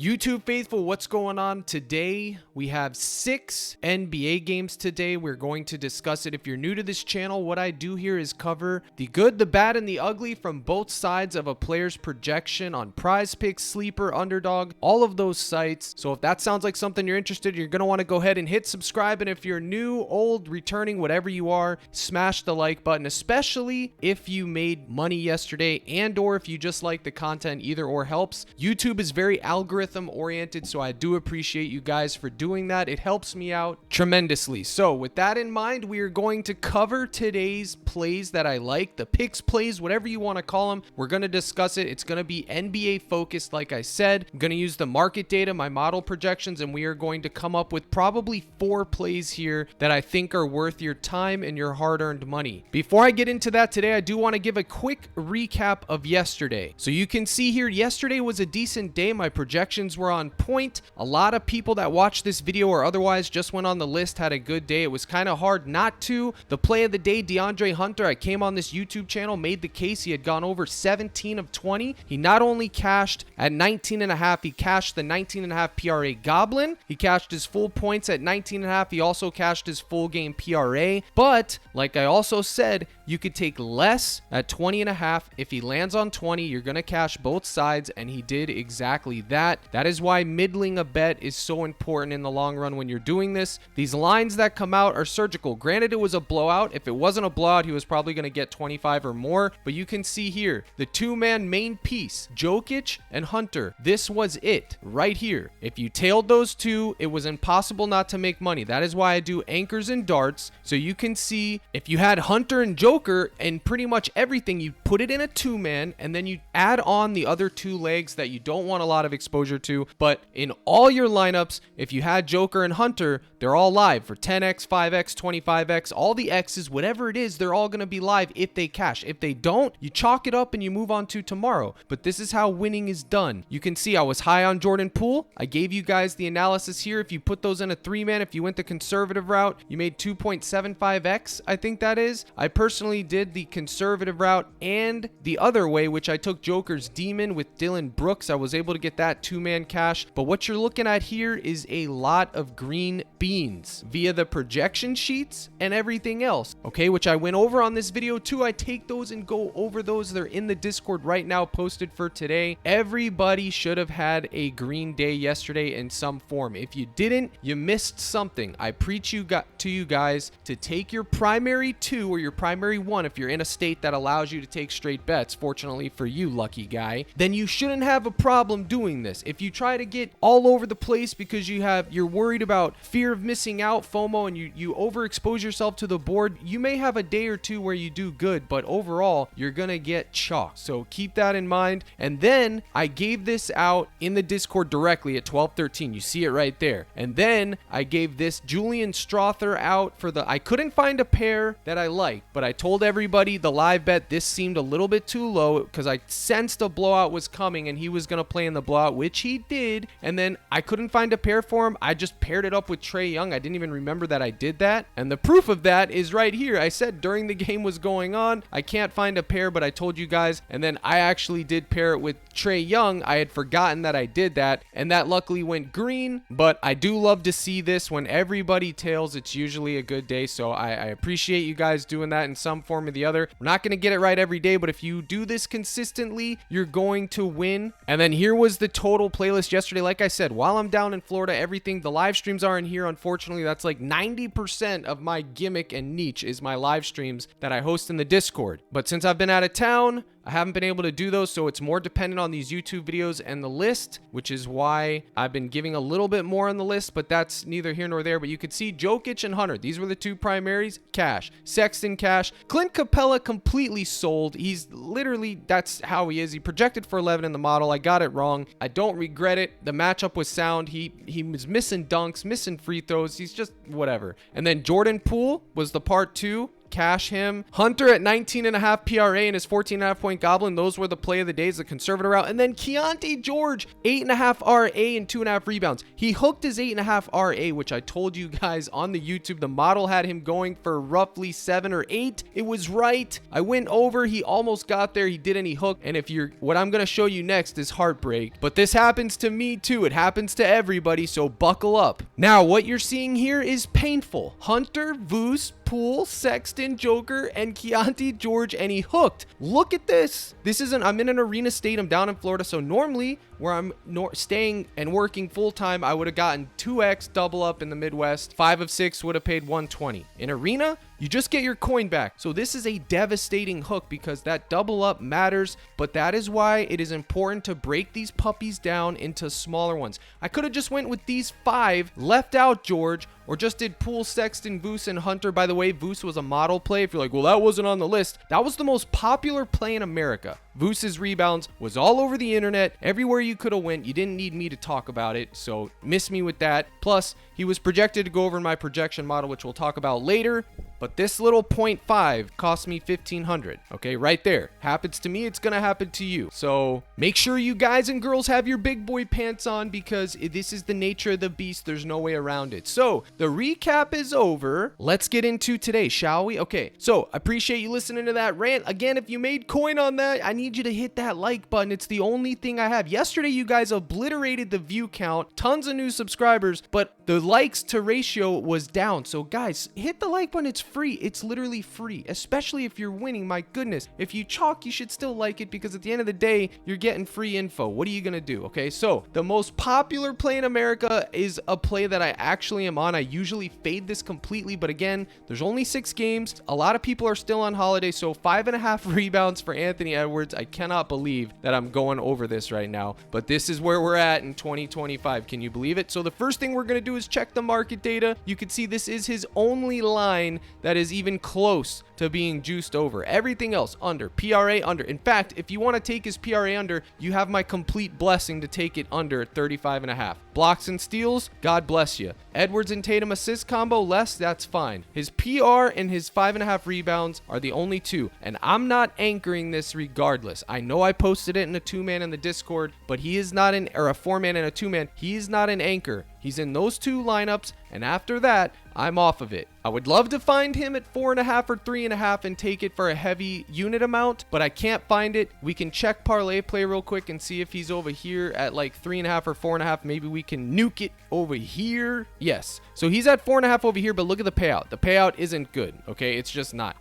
YouTube faithful, what's going on today? We have 6 NBA games today. We're going to discuss it. If you're new to this channel, what I do here is cover the good, the bad, and the ugly from both sides of a player's projection on PrizePicks, Sleeper, Underdog, all of those sites. So if that sounds like something you're interested in, you're going to want to go ahead and hit subscribe. And if you're new, old, returning, whatever you are, smash the like button, especially if you made money yesterday and or if you just like the content. Either or helps. YouTube is very algorithm oriented, so I do appreciate you guys for doing that. It helps me out tremendously. So with that in mind, we are going to cover today's plays that I like, the picks plays, whatever you want to call them. We're going to discuss it. It's going to be NBA focused, like I said. I'm going to use the market data, my model projections, and we are going to come up with probably 4 plays here that I think are worth your time and your hard-earned money. Before I get into that today, I do want to give a quick recap of yesterday. So you can see here, yesterday was a decent day. My projections were on point. A lot of people that watched this video or otherwise just went on the list had a good day. It was kind of hard not to. The play of the day, DeAndre Hunter, I came on this YouTube channel, made the case. He had gone over 17 of 20. He not only cashed at 19.5, he cashed the 19.5 PRA Goblin. He cashed his full points at 19.5. He also cashed his full game PRA. But like I also said, you could take less at 20.5. If he lands on 20, you're going to cash both sides, and he did exactly that. That is why middling a bet is so important in the long run when you're doing this. These lines that come out are surgical. Granted, it was a blowout. If it wasn't a blowout, he was probably going to get 25 or more. But you can see here, the two-man main piece, Jokic and Hunter. This was it right here. If you tailed those two, it was impossible not to make money. That is why I do anchors and darts. So you can see if you had Hunter and Joker and pretty much everything, you put it in a two-man and then you add on the other 2 legs that you don't want a lot of exposure to. But in all your lineups, if you had Joker and Hunter, they're all live for 10x, 5x, 25x, all the X's, whatever it is, they're all going to be live if they cash. If they don't, you chalk it up and you move on to tomorrow. But this is how winning is done. You can see I was high on Jordan Poole. I gave you guys the analysis here. If you put those in a 3-man, if you went the conservative route, you made 2.75x, I think that is. I personally did the conservative route and the other way, which I took Joker's Demon with Dylan Brooks. I was able to get that 2-man cash. But what you're looking at here is a lot of green beans via the projection sheets and everything else, okay, which I went over on this video too. I take those and go over those. They're in the Discord right now, posted for today. Everybody should have had a green day yesterday in some form. If you didn't, you missed something. I preach to you guys to take your primary 2 or your primary 1 if you're in a state that allows you to take straight bets. Fortunately for you, lucky guy, then you shouldn't have a problem doing this. If you try to get all over the place because you're worried about fear of missing out, FOMO, and you overexpose yourself to the board, you may have a day or 2 where you do good, but overall you're gonna get chalked. So keep that in mind. And then I gave this out in the Discord directly at 12:13. You see it right there. And then I gave this Julian Strother out for I couldn't find a pair that I liked, but I told everybody the live bet this seemed a little bit too low because I sensed a blowout was coming and he was gonna play in the blowout, which he did. And then I couldn't find a pair for him. I just paired it up with Trae Young. I didn't even remember that I did that. And the proof of that is right here. I said during the game was going on, I can't find a pair, but I told you guys. And then I actually did pair it with Trae Young. I had forgotten that I did that. And that luckily went green. But I do love to see this. When everybody tails, it's usually a good day. So I appreciate you guys doing that in some form or the other. We're not going to get it right every day, but if you do this consistently, you're going to win. And then here was the total playlist yesterday. Like I said, while I'm down in Florida, everything, the live streams aren't here. Unfortunately, that's like 90% of my gimmick and niche is my live streams that I host in the Discord. But since I've been out of town, I haven't been able to do those, so it's more dependent on these YouTube videos and the list, which is why I've been giving a little bit more on the list, but that's neither here nor there. But you could see Jokic and Hunter. These were the 2 primaries. Cash. Sexton cash. Clint Capella completely sold. He's literally, that's how he is. He projected for 11 in the model. I got it wrong. I don't regret it. The matchup was sound. He was missing dunks, missing free throws. He's just whatever. And then Jordan Poole was the part 2. cash him. Hunter at 19.5 PRA and his 14.5 point goblin. Those were the play of the days, the conservative route. And then Keontae George, 8.5 RA and 2.5 rebounds. He hooked his 8.5 RA, which I told you guys on the YouTube. The model had him going for roughly 7 or 8. It was right. I went over. He almost got there. He didn't. He hooked. And what I'm going to show you next is heartbreak. But this happens to me too. It happens to everybody. So buckle up. Now, what you're seeing here is painful. Hunter, Voos, Poole, Sexton, Joker, and Keontae George, and he hooked. Look at this. I'm in an arena stadium down in Florida, so normally where I'm staying and working full-time, I would have gotten 2x double up in the Midwest. 5 of 6 would have paid 120. In arena, you just get your coin back. So this is a devastating hook because that double up matters, but that is why it is important to break these puppies down into smaller ones. I could have just went with these 5, left out George, or just did Poole, Sexton, Voos, and Hunter. By the way, Voos was a model play. If you're like, well, that wasn't on the list. That was the most popular play in America. Voos's rebounds was all over the internet. Everywhere you could have went. You didn't need me to talk about it, so miss me with that. Plus, he was projected to go over in my projection model, which we'll talk about later. But this little 0.5 cost me $1,500. Okay, right there. Happens to me, it's gonna happen to you. So make sure you guys and girls have your big boy pants on because this is the nature of the beast. There's no way around it. So the recap is over. Let's get into today, shall we? Okay, so I appreciate you listening to that rant. Again, if you made coin on that, I need you to hit that like button. It's the only thing I have. Yesterday, you guys obliterated the view count. Tons of new subscribers, but the likes to ratio was down. So guys, hit the like button. It's free. It's literally free, especially if you're winning. My goodness, if you chalk, you should still like it because at the end of the day, you're getting free info. What are you gonna do? Okay, so the most popular play in America is a play that I actually am on. I usually fade this completely, but again, there's only 6 games. A lot of people are still on holiday, so 5.5 rebounds for Anthony Edwards. I cannot believe that I'm going over this right now, but this is where we're at in 2025. Can you believe it? So the first thing we're gonna do is check the market data. You can see this is his only line that is even close to being juiced over. Everything else under. PRA under. In fact, if you want to take his PRA under, you have my complete blessing to take it under 35.5. Blocks and steals, God bless you. Edwards and Tatum assist combo, less, that's fine. His PR and his 5.5 rebounds are the only 2, and I'm not anchoring this regardless. I know I posted it in a 2-man in the Discord, but he is not or a 4-man and a 2-man. He is not an anchor. He's in those 2 lineups, and after that, I'm off of it. I would love to find him at 4.5 or 3.5 and take it for a heavy unit amount, but I can't find it. We can check parlay play real quick and see if he's over here at like 3.5 or 4.5. Maybe we can nuke it over here. Yes. So he's at 4.5 over here, but look at the payout. The payout isn't good. Okay. It's just not.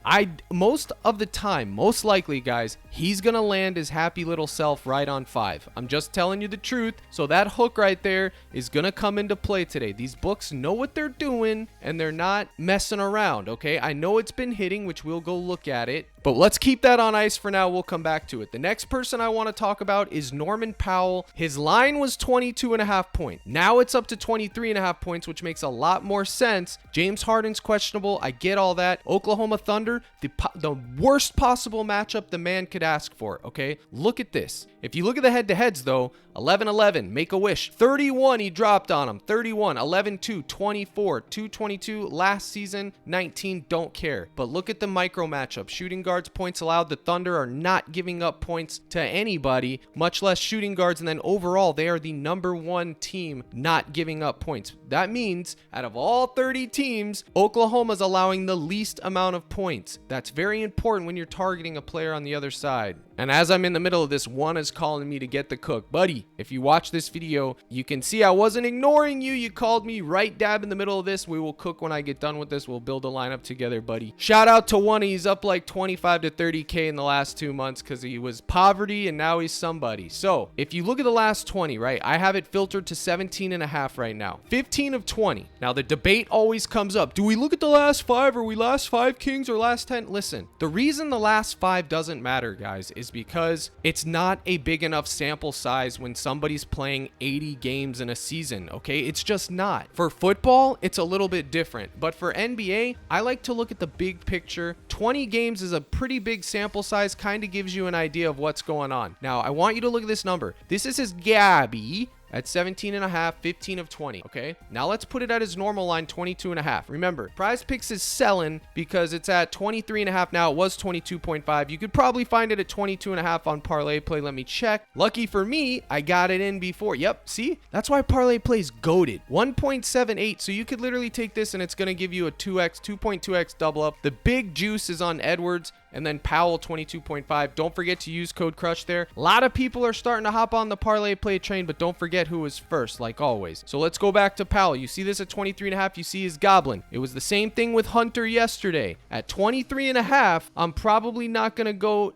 Most of the time, most likely, guys, he's going to land his happy little self right on 5. I'm just telling you the truth. So that hook right there is going to come into play today. These books know what they're doing and they're not messing around. Okay. I know it's been hitting, which we'll go look at it, but let's keep that on ice for now. We'll come back to it. The next person I want to talk about is Norman Powell. His line was 22.5 points. Now it's up to 23.5 points, which makes a lot more sense. James Harden's questionable. I get all that. Oklahoma Thunder, the worst possible matchup the man could ask for. Okay. Look at this. If you look at the head-to-heads though, 11-11, make a wish. 31, he dropped on him. 31, 11-2, 24, 222 last season, 19, don't care. But look at the micro matchup. Shooting guards, points allowed. The Thunder are not giving up points to anybody, much less shooting guards. And then overall, they are the #1 team not giving up points. That means out of all 30 teams, Oklahoma's allowing the least amount of points. That's very important when you're targeting a player on the other side. And as I'm in the middle of this, one is calling me to get the cook. Buddy, if you watch this video, you can see I wasn't ignoring you. You called me right dab in the middle of this. We will cook when I get done with this. We'll build a lineup together, buddy. Shout out to one. He's up like 25 to 30K in the last 2 months because he was poverty and now he's somebody. So if you look at the last 20, right, I have it filtered to 17.5 right now. 15 of 20. Now the debate always comes up. Do we look at the last 5? Are we last 5 kings or last 10? Listen, the reason the last 5 doesn't matter, guys, is because it's not a big enough sample size when somebody's playing 80 games in a season, okay? It's just not. For football, it's a little bit different, but for NBA, I like to look at the big picture. 20 games is a pretty big sample size, kind of gives you an idea of what's going on. Now, I want you to look at this number. This is his Gabby at 17.5, 15 of 20. Okay, now let's put it at his normal line, 22.5. Remember, PrizePicks is selling because it's at 23.5 now. It was 22.5. You could probably find it at 22.5 on ParlayPlay. Let me check. Lucky for me, I got it in before. Yep, see, that's why ParlayPlay's goated. 1.78. So you could literally take this and it's going to give you a 2.2x double up. The big juice is on Edwards, and then Powell 22.5. Don't forget to use code CRUSH there. A lot of people are starting to hop on the parlay play train, but don't forget who was first, like always. So let's go back to Powell. You see this at 23.5. You see his goblin. It was the same thing with Hunter yesterday. At 23.5, I'm probably not going to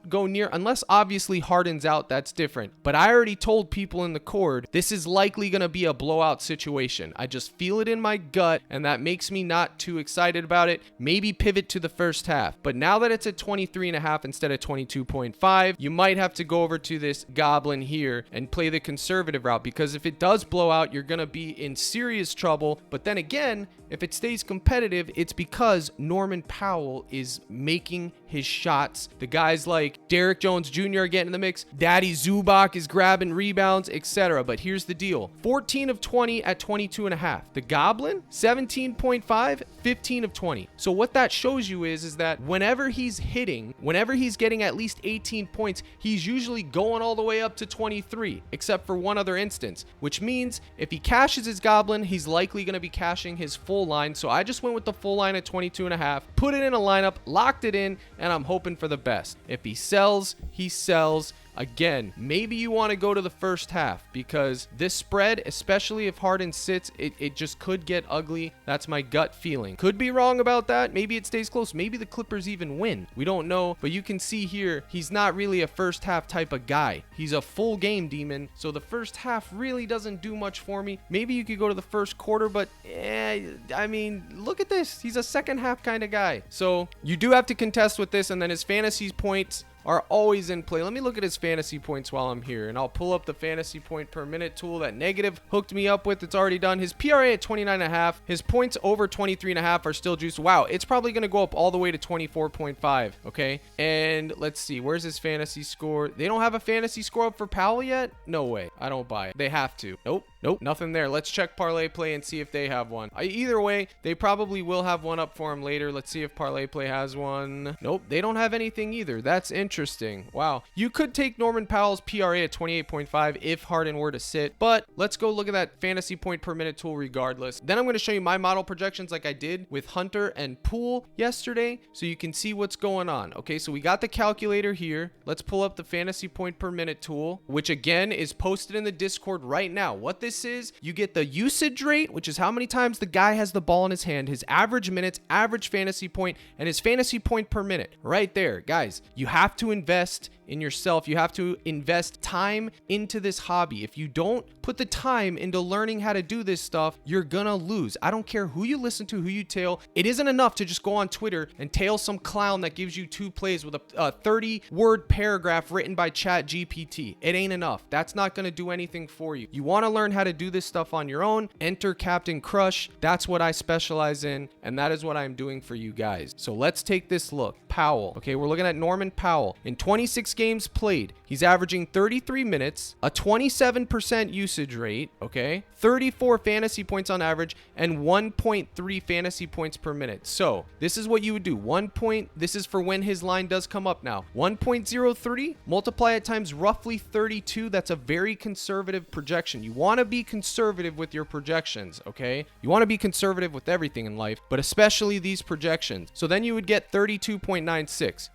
go near, unless obviously Harden's out. That's different. But I already told people in the cord, this is likely going to be a blowout situation. I just feel it in my gut, and that makes me not too excited about it. Maybe pivot to the first half. But now that it's at 23.5 instead of 22.5, you might have to go over to this goblin here and play the conservative route, because if it does blow out, you're going to be in serious trouble. But then again, if it stays competitive, it's because Norman Powell is making his shots. The guys like Derrick Jones Jr. are getting in the mix. Daddy Zubac is grabbing rebounds, etc. But here's the deal. 14 of 20 at 22.5. The Goblin, 17.5, 15 of 20. So what that shows you is that whenever he's hitting, whenever he's getting at least 18 points, he's usually going all the way up to 23, except for one other instance, which means if he cashes his Goblin, he's likely going to be cashing his full line. So I just went with the full line at 22.5, put it in a lineup, locked it in, and I'm hoping for the best. If he sells, he sells. Again, maybe you want to go to the first half, because this spread, especially if Harden sits, it just could get ugly. That's my gut feeling. Could be wrong about that. Maybe it stays close. Maybe the Clippers even win. We don't know, but you can see here, he's not really a first half type of guy. He's a full game demon, so the first half really doesn't do much for me. Maybe you could go to the first quarter, but I mean, look at this. He's a second half kind of guy. So you do have to contest with this, and then his fantasy points are always in play. Let me look at his fantasy points while I'm here, and I'll pull up the fantasy point per minute tool that Negative hooked me up with. It's already done. His PRA at 29.5. His points over 23.5 are still juiced. Wow, it's probably going to go up all the way to 24.5. Okay, and let's see. Where's his fantasy score? They don't have a fantasy score up for Powell yet? No way. I don't buy it. They have to. Nope, nothing there. Let's check ParlayPlay and see if they have one. Either way, they probably will have one up for him later. Let's see if ParlayPlay has one. Nope, they don't have anything either. That's interesting. Wow. You could take Norman Powell's PRA at 28.5 if Harden were to sit, but let's go look at that fantasy point per minute tool regardless. Then I'm going to show you my model projections like I did with Hunter and Poole yesterday, so you can see what's going on. Okay, so we got the calculator here. Let's pull up the fantasy point per minute tool, which again is posted in the Discord right now. What this is, you get the usage rate, which is how many times the guy has the ball in his hand, his average minutes, average fantasy point, and his fantasy point per minute. Right there, guys. You have to invest in yourself. You have to invest time into this hobby. If you don't put the time into learning how to do this stuff, you're gonna lose. I don't care who you listen to, who you tail. It isn't enough to just go on Twitter and tail some clown that gives you 2 plays with a 30-word paragraph written by ChatGPT. It ain't enough. That's not gonna do anything for you. You want to learn how to do this stuff on your own? Enter Captain Crush. That's what I specialize in, and that is what I'm doing for you guys. So let's take this look. Powell. Okay, we're looking at Norman Powell. In 26 games played, he's averaging 33 minutes, a 27% usage rate, okay, 34 fantasy points on average, and 1.3 fantasy points per minute. So this is what you would do. This is for when his line does come up now. 1.03, multiply it times roughly 32. That's a very conservative projection. You want to be conservative with your projections, okay? You want to be conservative with everything in life, but especially these projections. So then you would get 32.96.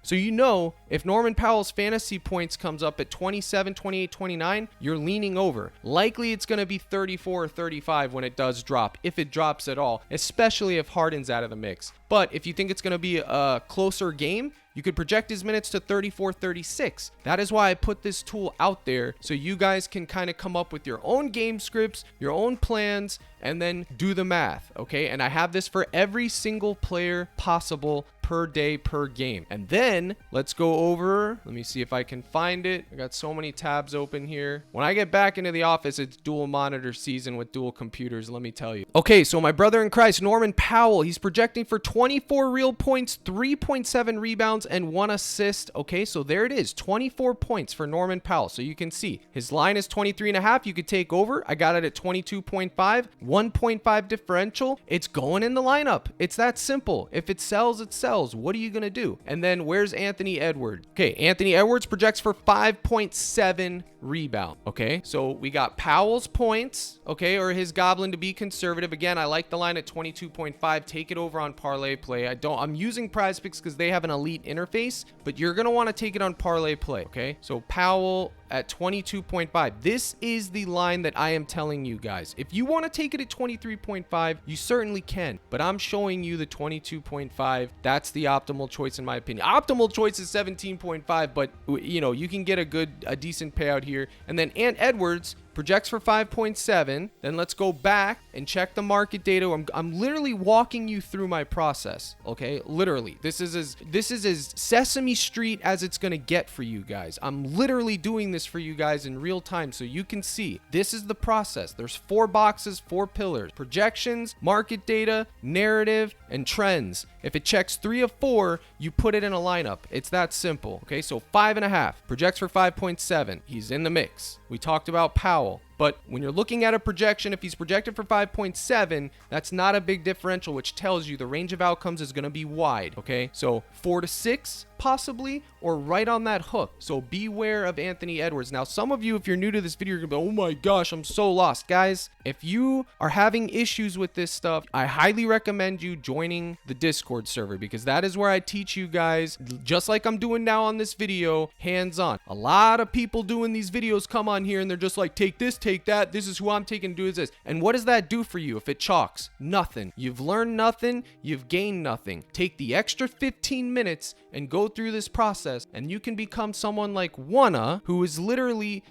So you know, if Norman Powell's fantasy points comes up at 27, 28, 29, you're leaning over. Likely it's going to be 34 or 35 when it does drop, if it drops at all, especially if Harden's out of the mix. But if you think it's going to be a closer game, you could project his minutes to 34, 36. That is why I put this tool out there, so you guys can kind of come up with your own game scripts, your own plans, and then do the math, okay? And I have this for every single player possible per day, per game. And then let's go over, let me see if I can find it. I got so many tabs open here. When I get back into the office, it's dual monitor season with dual computers, let me tell you. Okay, so my brother in Christ, Norman Powell, he's projecting for 24 real points, 3.7 rebounds, and 1 assist. Okay, so there it is, 24 points for Norman Powell. So you can see his line is 23.5. You could take over. I got it at 22.5, 1.5 differential. It's going in the lineup. It's that simple. If it sells, it sells. What are you going to do? And then where's Anthony Edwards? Okay, Anthony Edwards projects for 5.7 rebound. Okay, so we got Powell's points, okay, or his goblin to be conservative. Again, I like the line at 22.5. Take it over on parlay play. I'm using PrizePicks because they have an elite interface, but you're gonna want to take it on parlay play. Okay, so Powell at 22.5. This is the line that I am telling you guys. If you want to take it at 23.5, you certainly can, but I'm showing you the 22.5. That's the optimal choice in my opinion. Optimal choice is 17.5, but you know, you can get a decent payout here. And then Edwards projects for 5.7. Then let's go back and check the market data. I'm literally walking you through my process. Okay, literally, this is as Sesame Street as it's gonna get for you guys. I'm literally doing this for you guys in real time, so you can see this is the process. There's 4 boxes, 4 pillars: projections, market data, narrative, and trends. If it checks 3 of 4, you put it in a lineup. It's that simple. Okay, so 5.5 projects for 5.7. He's in the mix. We talked about Powell. But when you're looking at a projection, if he's projected for 5.7, that's not a big differential, which tells you the range of outcomes is going to be wide. Okay, so 4 to 6 possibly, or right on that hook. So beware of Anthony Edwards. Now, some of you, if you're new to this video, you're gonna be, oh my gosh, I'm so lost. Guys, if you are having issues with this stuff, I highly recommend you joining the Discord server, because that is where I teach you guys, just like I'm doing now on this video, hands-on. A lot of people doing these videos come on here and they're just like, take this, take that, this is who I'm taking, do this. And what does that do for you if it chalks? Nothing. You've learned nothing, you've gained nothing. Take the extra 15 minutes and go through this process, and you can become someone like Wanna, who is literally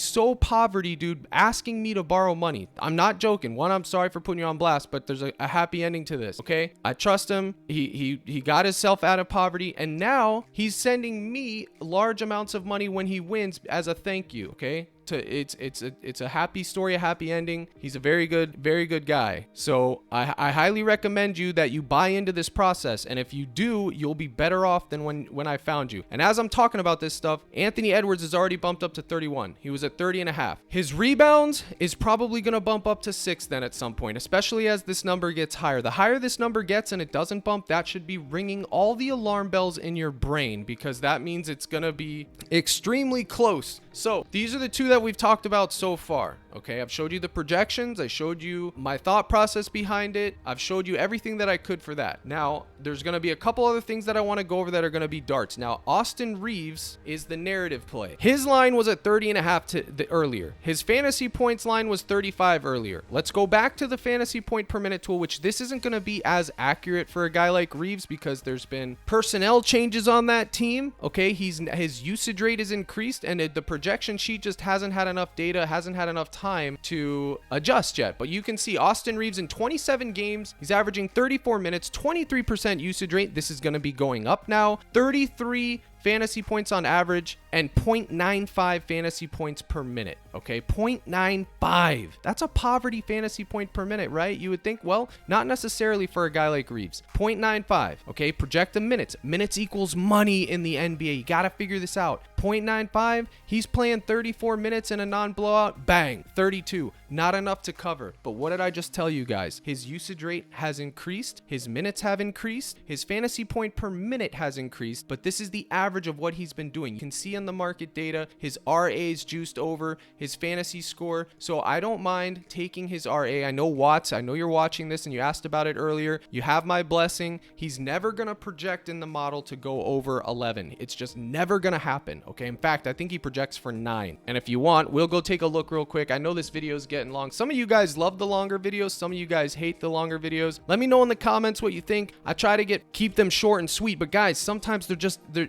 so poverty, dude, asking me to borrow money. I'm not joking. One, I'm sorry for putting you on blast, but there's a happy ending to this. Okay, I trust him. He got himself out of poverty, and now he's sending me large amounts of money when he wins as a thank you. Okay, it's a happy story, a happy ending. He's a very good guy. So I highly recommend you that you buy into this process, and if you do, you'll be better off than when I found you. And as I'm talking about this stuff, Anthony Edwards is already bumped up to 31. He was at 30.5. His rebounds is probably going to bump up to 6 then at some point, especially as this number gets higher. The higher this number gets and it doesn't bump, that should be ringing all the alarm bells in your brain, because that means it's going to be extremely close. So these are the two that we've talked about so far. Okay, I've showed you the projections, I showed you my thought process behind it, I've showed you everything that I could for that. Now, there's going to be a couple other things that I want to go over that are going to be darts. Now, Austin Reeves is the narrative play. His line was at 30.5 earlier. His fantasy points line was 35 earlier. Let's go back to the fantasy point per minute tool, which this isn't going to be as accurate for a guy like Reeves because there's been personnel changes on that team. Okay, his usage rate is increased, and the projection sheet just hasn't had enough data, hasn't had enough time to adjust yet. But you can see Austin Reeves in 27 games, he's averaging 34 minutes, 23% usage rate. This is going to be going up now. 33 fantasy points on average and 0.95 fantasy points per minute. Okay, 0.95. That's a poverty fantasy point per minute, right? You would think, well, not necessarily for a guy like Reeves. 0.95. Okay, project the minutes. Minutes equals money in the NBA. You got to figure this out. 0.95. He's playing 34 minutes in a non-blowout. Bang, 32. Not enough to cover. But what did I just tell you guys? His usage rate has increased. His minutes have increased. His fantasy point per minute has increased. But this is the average of what he's been doing. You can see in the market data, his RA's juiced over his fantasy score. So I don't mind taking his RA. I know Watts, I know you're watching this and you asked about it earlier. You have my blessing. He's never going to project in the model to go over 11. It's just never going to happen. Okay. In fact, I think he projects for 9. And if you want, we'll go take a look real quick. I know this video is getting long. Some of you guys love the longer videos. Some of you guys hate the longer videos. Let me know in the comments what you think. I try to keep them short and sweet, but guys, sometimes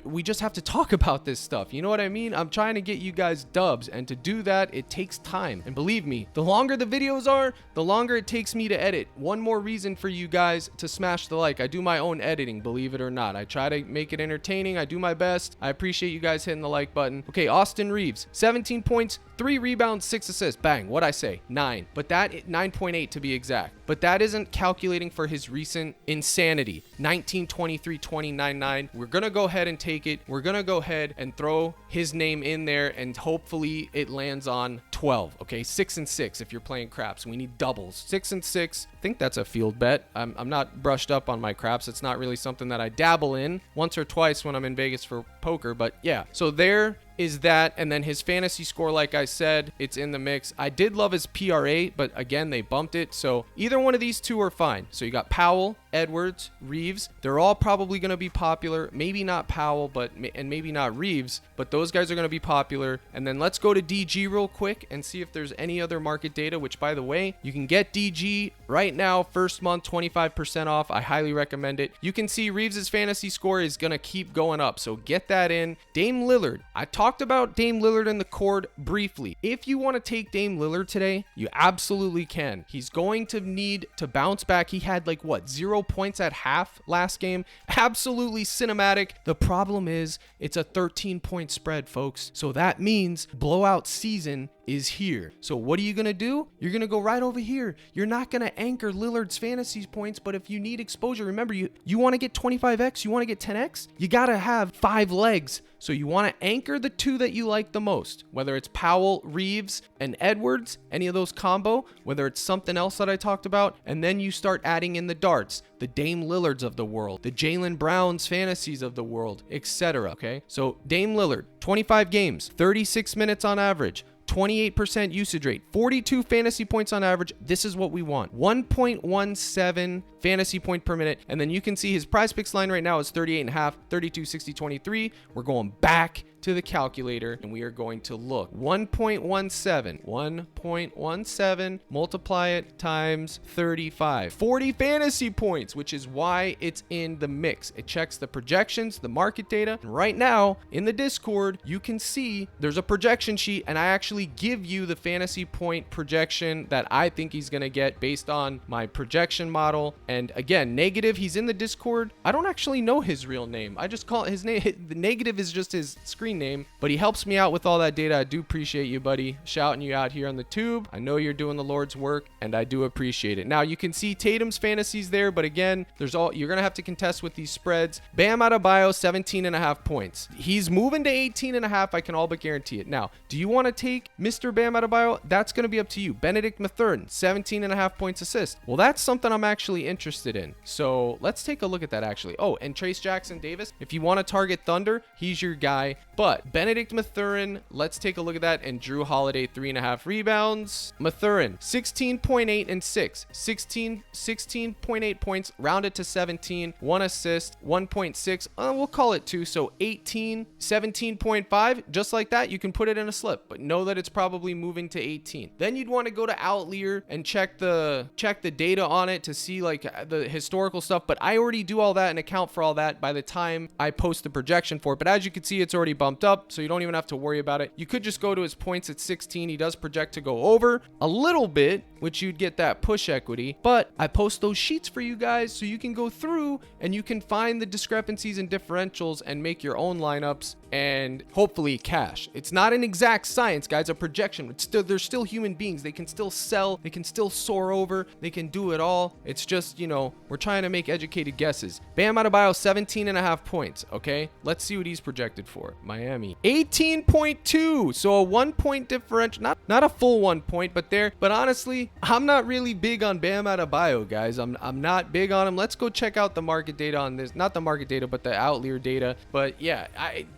we just have to talk about this stuff. You know what I mean? I'm trying to get you guys dubs, and to do that, it takes time. And believe me, the longer the videos are, the longer it takes me to edit. One more reason for you guys to smash the like. I do my own editing, believe it or not. I try to make it entertaining. I do my best. I appreciate you guys hitting the like button. Okay, Austin Reeves, 17 points, 3 rebounds, 6 assists. Bang, what'd I say? okay, 9, but that 9.8 to be exact. But that isn't calculating for his recent insanity. 19, 23, 20, 9, 9. We're going to go ahead and take it. We're going to go ahead and throw his name in there, and hopefully it lands on 12. Okay, 6 and 6 if you're playing craps. We need doubles. 6 and 6. I think that's a field bet. I'm not brushed up on my craps. It's not really something that I dabble in once or twice when I'm in Vegas for poker, but yeah. So there is that, and then his fantasy score, like I said, it's in the mix. I did love his PRA, but again, they bumped it. So either one of these two are fine. So you got Powell, Edwards, Reeves. They're all probably going to be popular. Maybe not Powell, and maybe not Reeves, but those guys are going to be popular. And then let's go to DG real quick and see if there's any other market data, which, by the way, you can get DG right now, first month, 25% off. I highly recommend it. You can see Reeves's fantasy score is going to keep going up, so get that in. Dame Lillard. I talked about Dame Lillard in the cord briefly. If you want to take Dame Lillard today, you absolutely can. He's going to need to bounce back. He had 0 points at half last game. Absolutely cinematic. The problem is it's a 13-point spread, folks. So that means blowout season is here. So what are you going to do? You're going to go right over here. You're not going to anchor Lillard's fantasy points, but if you need exposure, remember, you want to get 25x, you want to get 10x, you got to have 5 legs. So you want to anchor the 2 that you like the most, whether it's Powell, Reeves, and Edwards, any of those combo, whether it's something else that I talked about, and then you start adding in the darts, the Dame Lillards of the world, the Jaylen Brown's fantasies of the world, etc. Okay, so Dame Lillard, 25 games, 36 minutes on average, 28% usage rate, 42 fantasy points on average. This is what we want. 1.17 fantasy point per minute. And then you can see his PrizePicks line right now is 38.5, 32, 60, 23. We're going back to the calculator and we are going to look 1.17 multiply it times 35, 40 fantasy points, which is why it's in the mix. It checks the projections, the market data. And right now in the Discord, you can see there's a projection sheet, and I actually give you the fantasy point projection that I think he's going to get based on my projection model. And again, Negative, he's in the Discord. I don't actually know his real name. I just call it his name. The Negative is just his screen name, but he helps me out with all that data. I do appreciate you, buddy. Shouting you out here on the tube. I know you're doing the Lord's work, and I do appreciate it. Now you can see Tatum's fantasies there, but again, you're gonna have to contest with these spreads. Bam Adebayo, 17.5 points. He's moving to 18.5. I can all but guarantee it. Now, do you want to take Mr. Bam Adebayo? That's gonna be up to you. Benedict Mathurin, 17.5 points assist. Well, that's something I'm actually interested in. So let's take a look at that actually. Oh, and Trace Jackson Davis, if you want to target Thunder, he's your guy. But Benedict Mathurin, let's take a look at that. And Drew Holiday, 3.5 rebounds. Mathurin, 16.8 and 6. 16.8 points, rounded to 17. 1 assist, 1.6. We'll call it 2. So 18, 17.5. Just like that, you can put it in a slip. But know that it's probably moving to 18. Then you'd want to go to Outlier and check the data on it to see the historical stuff. But I already do all that and account for all that by the time I post the projection for it. But as you can see, it's already bumped up, so you don't even have to worry about it. You could just go to his points at 16. He does project to go over a little bit, which you'd get that push equity, but I post those sheets for you guys so you can go through and you can find the discrepancies and differentials and make your own lineups and hopefully cash. It's not an exact science, guys, a projection. They're still human beings. They can still sell, they can still soar over, they can do it all. It's just, we're trying to make educated guesses. Bam Adebayo, 17.5 points. Okay, let's see what he's projected for. Miami, 18.2. So a 1 point differential, not a full 1 point, but honestly, I'm not really big on Bam Adebayo, guys. I'm not big on him. Let's go check out the market data on this. Not the market data, but the Outlier data. But yeah,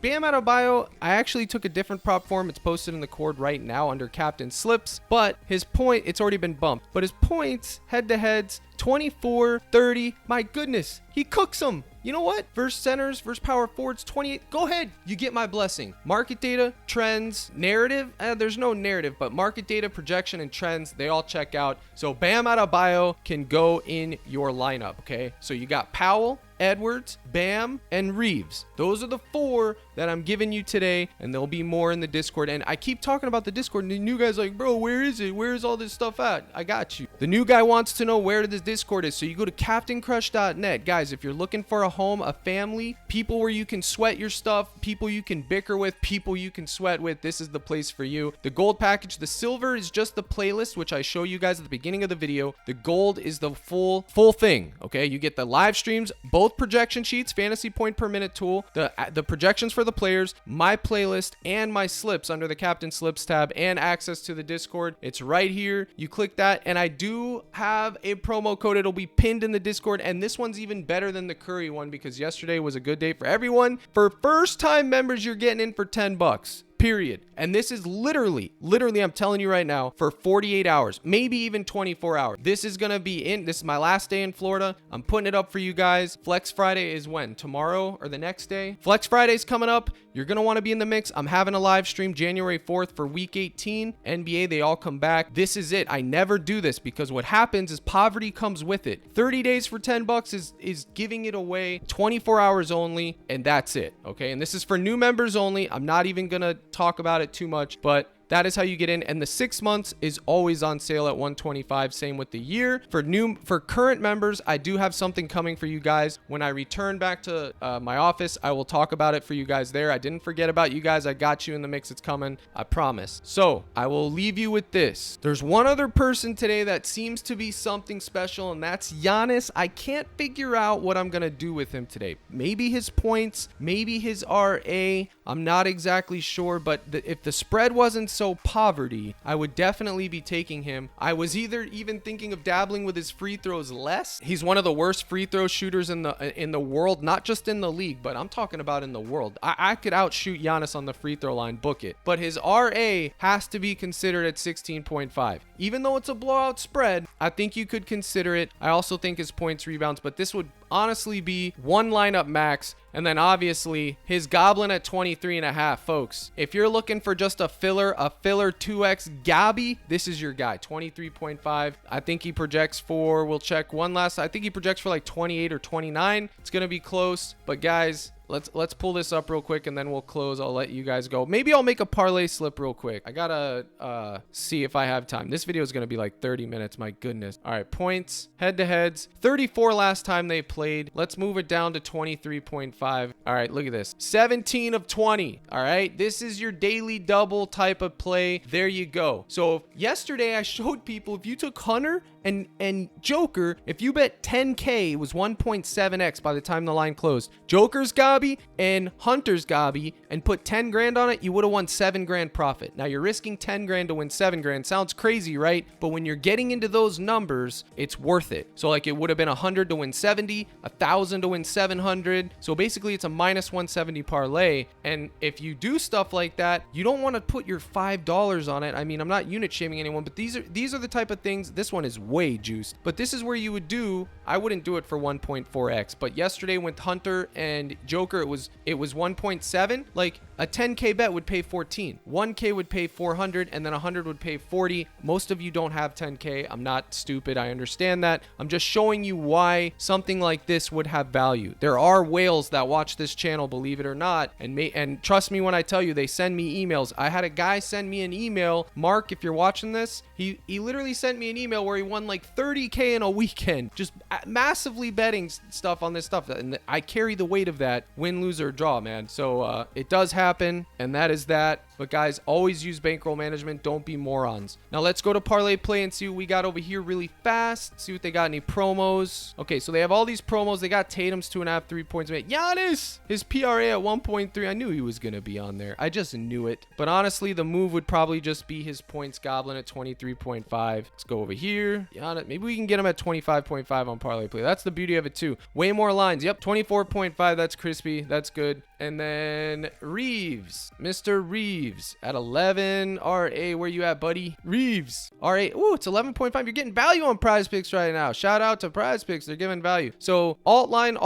Bam Adebayo, I actually took a different prop for him. It's posted in the cord right now under Captain Slips, but his point, it's already been bumped. But his points, head-to-heads, 24, 30. My goodness, he cooks them. You know what? Versus centers, versus power forwards, 28. Go ahead. You get my blessing. Market data, trends, narrative. There's no narrative, but market data, projection, and trends, they all check out. So Bam Adebayo can go in your lineup, okay? So you got Powell, Edwards, Bam, and Reeves. Those are the 4 that I'm giving you today, and there'll be more in the Discord. And I keep talking about the Discord, and the new guy's like, bro, where is it? Where is all this stuff at? I got you. The new guy wants to know where this Discord is, so you go to CaptainCrush.net. Guys, if you're looking for a home, a family, people where you can sweat your stuff, people you can bicker with, people you can sweat with, this is the place for you. The gold package, the silver is just the playlist, which I show you guys at the beginning of the video. The gold is the full thing, okay? You get the live streams, both projection sheets, fantasy point per minute tool, the projections for the players, my playlist, and my slips under the Captain Slips tab, and access to the Discord. It's right here. You click that, and I do have a promo code. It'll be pinned in the Discord, and this one's even better than the Curry one because yesterday was a good day for everyone. For first-time members, you're getting in for $10. Period. And this is literally, I'm telling you right now, for 48 hours, maybe even 24 hours. This is going to be this is my last day in Florida. I'm putting it up for you guys. Flex Friday is when? Tomorrow or the next day? Flex Friday's coming up. You're going to want to be in the mix. I'm having a live stream January 4th for week 18. NBA, they all come back. This is it. I never do this because what happens is poverty comes with it. 30 days for $10 is giving it away. 24 hours only, and that's it. Okay. And this is for new members only. I'm not even going to talk about it too much, but that is how you get in. And the 6 months is always on sale at $125. Same with the year. For current members, I do have something coming for you guys. When I return back to my office, I will talk about it for you guys there. I didn't forget about you guys. I got you in the mix. It's coming. I promise. So I will leave you with this. There's one other person today that seems to be something special, and that's Giannis. I can't figure out what I'm going to do with him today. Maybe his points, maybe his RA. I'm not exactly sure, but if the spread wasn't so poverty, I would definitely be taking him. I was even thinking of dabbling with his free throws less. He's one of the worst free throw shooters in the world, not just in the league, but I'm talking about in the world. I could outshoot Giannis on the free throw line, book it. But his RA has to be considered at 16.5. Even though it's a blowout spread, I think you could consider it. I also think his points, rebounds, but this would honestly be one lineup max. And then obviously his goblin at 23.5, folks. If you're looking for just a filler 2x Gabby, this is your guy. 23.5. I think he projects for, we'll check one last. I think he projects for like 28 or 29. It's going to be close. But guys, let's pull this up real quick and then we'll close. I'll let you guys go. Maybe I'll make a parlay slip real quick. I gotta see if I have time. This video is gonna be like 30 minutes. My goodness. All right, points, head-to-heads. 34 last time they played. Let's move it down to 23.5. All right, look at this. 17 of 20. All right, this is your daily double type of play. There you go. So yesterday I showed people if you took Hunter and Joker, if you bet 10K, it was 1.7x by the time the line closed. Joker's Gobby and Hunter's Gobby, and put 10 grand on it, you would have won 7 grand profit. Now you're risking 10 grand to win 7 grand. Sounds crazy, right? But when you're getting into those numbers, it's worth it. So like it would have been 100 to win 70, 1,000 to win 700. So basically it's a minus 170 parlay. And if you do stuff like that, you don't want to put your $5 on it. I mean, I'm not unit shaming anyone, but these are the type of things. This one is way juiced, but this is where you would do. I wouldn't do it for 1.4x, but yesterday with Hunter and Joker, it was 1.7. Like a 10K bet would pay 14, 1K would pay 400, and then 100 would pay 40. Most of you don't have 10K. I'm not stupid. I understand that. I'm just showing you why something like this would have value. There are whales that watch this channel, believe it or not, and trust me when I tell you, they send me emails. I had a guy send me an email. Mark, if you're watching this, he literally sent me an email where he won like 30K in a weekend, just massively betting stuff on this stuff, and I carry the weight of that, win, lose, or draw, man. So it does happen, and that is that. But guys, always use bankroll management. Don't be morons. Now let's go to Parlay Play and see what we got over here really fast. See what they got. Any promos? Okay, so they have all these promos. They got Tatum's 2.5 3-points made. Giannis, his PRA at 1.3. I knew he was gonna be on there. I just knew it. But honestly, the move would probably just be his points goblin at 23.5. Let's go over here. Giannis, maybe we can get him at 25.5 on Parlay Play. That's the beauty of it too. Way more lines. Yep, 24.5. That's crispy. That's good. And then Reeves, Mr. Reeves. Reeves at 11. RA, where you at, buddy? Reeves. RA. Ooh, it's 11.5. You're getting value on PrizePicks right now. Shout out to PrizePicks. They're giving value. So Altline.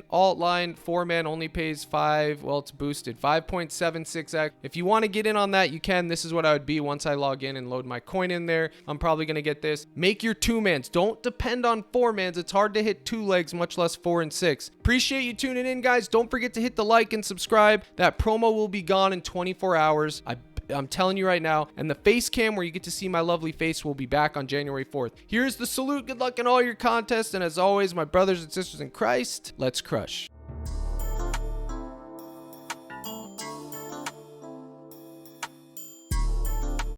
4-man only pays 5. Well, it's boosted. 5.76x. If you want to get in on that, you can. This is what I would be once I log in and load my coin in there. I'm probably going to get this. Make your 2-mans. Don't depend on 4-mans. It's hard to hit 2 legs, much less 4 and 6. Appreciate you tuning in, guys. Don't forget to hit the like and subscribe. That promo will be gone in 24 hours. I'm telling you right now. And the face cam where you get to see my lovely face will be back on January 4th. Here's the salute. Good luck in all your contests. And as always, my brothers and sisters in Christ, let's crush.